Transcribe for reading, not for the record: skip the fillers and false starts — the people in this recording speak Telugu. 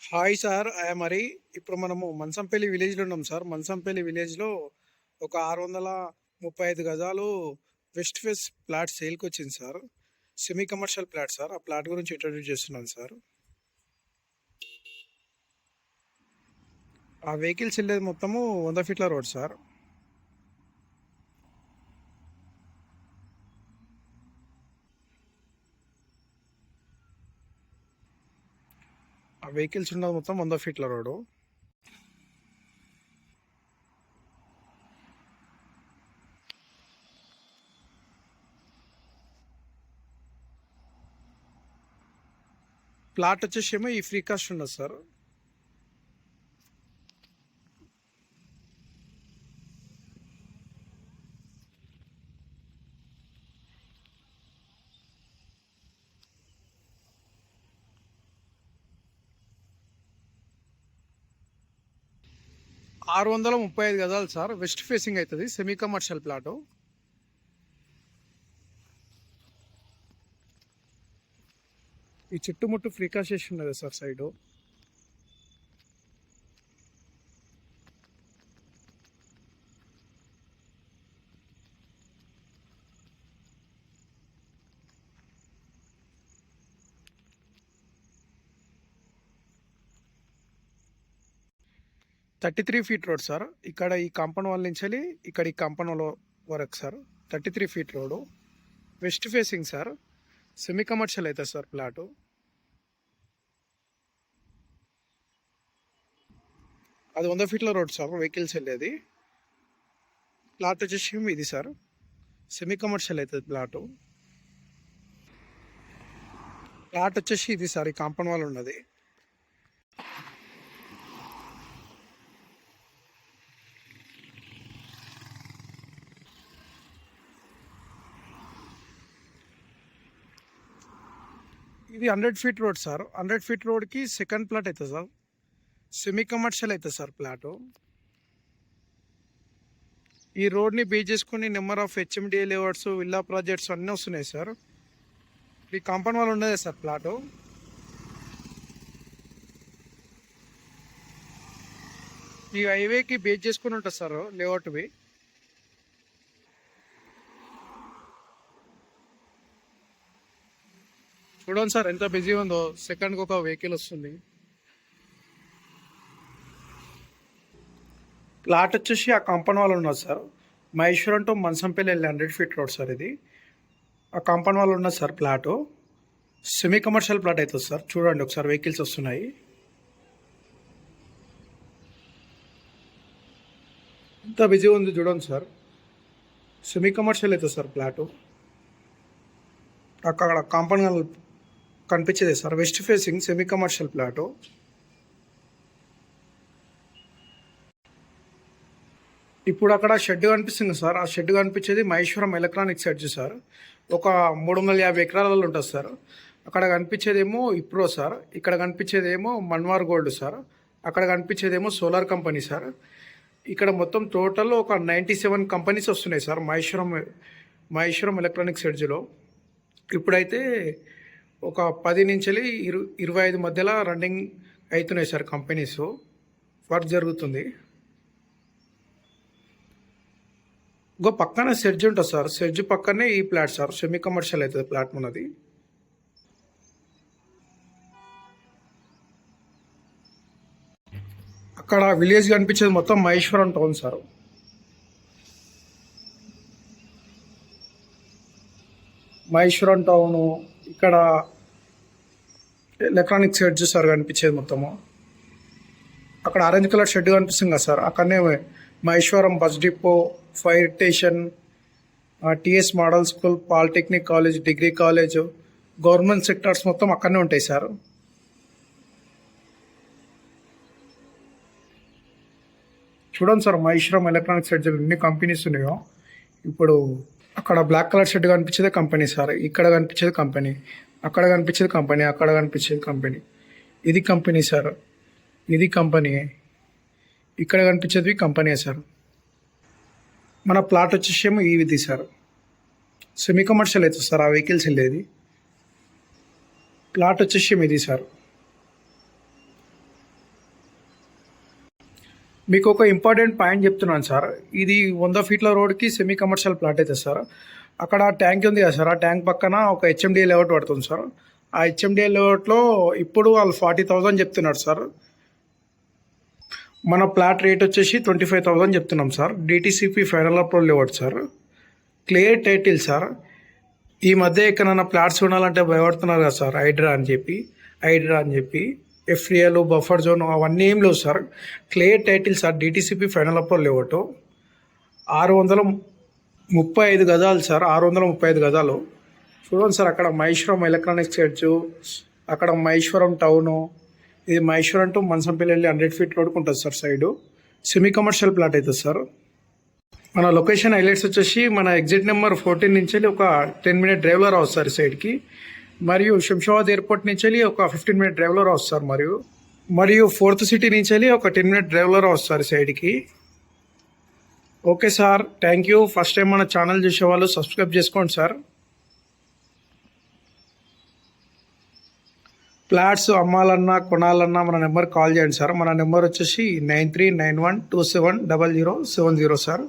Hi sir. మరి ఇప్పుడు మనము మంచంపల్లి విలేజ్లో ఉన్నాం సార్. మంచంపల్లి విలేజ్లో ఒక 635 గజాలు వెస్ట్ ఫేస్ ప్లాట్ సేల్కి వచ్చింది sir. Semi commercial plot sir. ఆ ప్లాట్ గురించి ఇంట్రడ్యూస్ చేస్తున్నాను సార్. ఆ వెహికల్స్ వెళ్ళేది మొత్తము 100 ఫీట్ల రోడ్ సార్. ఆ వెహికల్స్ ఉన్నది మొత్తం 100 ఫీట్ల రోడ్డు. ప్లాట్ వచ్చేసి ఏమో ఈ ఫ్రీ కాస్ట్ ఉండదు సార్. ఆరు వందల 35 గజాలు సార్. వెస్ట్ ఫేసింగ్ అవుతుంది. Semi commercial plot. ఈ చుట్టుముట్టు ఫ్రీ కాస్ట్ చేసి ఉన్నది sir side. 33 feet road sir. ఇక్కడ ఈ కాంపౌండ్ వాల్ నుంచి ఇక్కడ ఈ కాంపౌండ్ వాల్ వరకు sir 33 feet road. West facing sir. Semi commercial అవుతుంది సార్ ప్లాటు. అది 100 ఫీట్ల రోడ్ సార్. వెహికల్స్ వెళ్ళేది. ప్లాట్ వచ్చేసి ఇది సార్. సెమీ కమర్షియల్ అవుతుంది ప్లాటు. ప్లాట్ వచ్చేసి ఇది సార్. ఈ కాంపౌండ్ వాల్ ఉన్నది. ఇది 100 ఫీట్ రోడ్ సార్. 100 ఫీట్ రోడ్కి సెకండ్ ప్లాట్ అవుతుంది సార్. సెమీ కమర్షియల్ అవుతుంది సార్ ప్లాటు. ఈ రోడ్ని బేస్ చేసుకుని number of HMDA layouts, villa projects అన్నీ వస్తున్నాయి సార్. ఈ కాంపౌండ్ వాల్ ఉన్నదే సార్ ప్లాటు. ఈ హైవేకి బేస్ చేసుకుని ఉంటుంది సార్ లేఅవుట్వి. చూడండి సార్ ఎంత బిజీ ఉందో. సెకండ్కి ఒక వెహికల్ వస్తుంది. ప్లాట్ వచ్చేసి ఆ కాంపౌండ్ వాల్ ఉన్నది సార్. మహేశ్వరం టు మంచంపల్లి వెళ్ళి 100 ఫీట్ రోడ్ సార్ ఇది. ఆ కాంపౌండ్ వాల్ ఉన్నది sir plot. Semi commercial plot అవుతుంది సార్. చూడండి ఒకసారి వెహికల్స్ వస్తున్నాయి. ఎంత బిజీ ఉంది చూడండి సార్. సెమీ కమర్షియల్ అవుతుంది సార్ ప్లాటు. అక్కడ కాంపౌండ్ వాల్ కనిపించేది sir. West facing semi commercial plot. ఇప్పుడు అక్కడ షెడ్ కనిపిస్తుంది సార్. ఆ షెడ్ కనిపించేది మహేశ్వరం ఎలక్ట్రానిక్స్ షెడ్ సార్. ఒక 350 ఎకరాలలో ఉంటుంది సార్. అక్కడ కనిపించేదేమో ఇప్రో సార్. ఇక్కడ కనిపించేదేమో మన్వార్ గోల్డ్ సార్. అక్కడ కనిపించేదేమో సోలార్ కంపెనీ సార్. ఇక్కడ మొత్తం టోటల్ ఒక 97 కంపెనీస్ వస్తున్నాయి సార్ మహేశ్వరం ఎలక్ట్రానిక్స్ షెడ్జ్లో. ఇప్పుడైతే ఒక 10 నుంచి 25 మధ్యలో రన్నింగ్ అవుతున్నాయి సార్ కంపెనీస్. వర్క్ జరుగుతుంది. ఇంకో పక్కనే సెడ్జ్ ఉంటుంది సార్. సెడ్జ్ పక్కనే ఈ ప్లాట్ సార్. సెమీ కమర్షియల్ అవుతుంది ప్లాట్ ఉన్నది. అక్కడ విలేజ్ కనిపించేది మొత్తం Maheshwaram town sir. Maheshwaram town. ఇక్కడ ఎలక్ట్రానిక్ షెడ్ సార్ కనిపించేది మొత్తము. అక్కడ ఆరెంజ్ కలర్ షెడ్ కనిపిస్తుంది కదా సార్. అక్కడనే Maheshwaram bus depot, fire station, TS model school, polytechnic college, degree college, government sectors మొత్తం అక్కడనే ఉంటాయి సార్. చూడండి సార్ మహేశ్వరం ఎలక్ట్రానిక్ షెడ్ ఎన్ని కంపెనీస్ ఉన్నాయో. ఇప్పుడు అక్కడ బ్లాక్ కలర్ షెడ్ కనిపించేదే కంపెనీ సార్. ఇక్కడ కనిపించేది కంపెనీ, అక్కడ కనిపించేది కంపెనీ, అక్కడ కనిపించేది కంపెనీ. ఇది కంపెనీ సార్. ఇది కంపెనీ. ఇక్కడ కనిపించేది కంపెనీ సార్. మన ప్లాట్ వచ్చేసేమో ఇది సార్. సెమీ కమర్షియల్ అవుతుంది సార్. ఆ వెహికల్స్ వెళ్ళేది. ప్లాట్ వచ్చేసేమో ఇది సార్. మీకు ఒక ఇంపార్టెంట్ పాయింట్ చెప్తున్నాను సార్. ఇది 100 ఫీట్ల రోడ్కి సెమీ కమర్షియల్ ప్లాట్ అయితే సార్. అక్కడ ట్యాంక్ ఉంది కదా సార్, ఆ ట్యాంక్ పక్కన ఒక హెచ్ఎండిఏ లేఅవుట్ పడుతుంది సార్. ఆ హెచ్ఎండిఏ లేఅవుట్లో ఇప్పుడు వాళ్ళు 40,000 చెప్తున్నారు సార్. మన ప్లాట్ రేట్ వచ్చేసి 25,000 చెప్తున్నాం sir. DTCP final approval layout sir. Clear title sir. ఈ మధ్య ఎక్కడైనా ప్లాట్స్ కొనాలంటే భయపడుతున్నారు కదా సార్, హైడ్రా అని చెప్పి ఎఫ్రిఎల్ బఫర్ జోన్ అవన్నీ ఏం లేవు sir. Clear title sir. DTCP final approval layout 635 గజాలు సార్. 635 గజాలు చూడండి సార్. అక్కడ మహేశ్వరం ఎలక్ట్రానిక్స్ చర్చ్, అక్కడ మహేశ్వరం టౌను, ఇది మహేశ్వరం టు మనసంపల్లి వెళ్ళి 100 ఫీట్ రోడ్కి ఉంటుంది sir. Side semi commercial plot అవుతుంది సార్. మన లొకేషన్ హైలైట్స్ వచ్చేసి మన ఎగ్జిట్ నెంబర్ 14 నుంచి వెళ్ళి ఒక 10 మినిట్ డ్రైవ్లో రావచ్చు సార్ సైడ్కి. మరియు శంషాబాద్ ఎయిర్పోర్ట్ నుంచి వెళ్ళి ఒక 15 మినిట్ డ్రైవ్లో రావచ్చు సార్. మరియు 4th సిటీ నుంచి వెళ్ళి ఒక 10 మినిట్ డ్రైవ్లో రావచ్చు సార్ సైడ్కి. Okay sir, thank you. First time మన ఛానల్ చూసేవాళ్ళు సబ్స్క్రైబ్ చేసుకోండి సార్. ఫ్లాట్స్ అమ్మాలన్నా కొనాలన్నా మన నెంబర్ కాల్ చేయండి సార్. మన నెంబర్ వచ్చేసి 9391270070 సార్.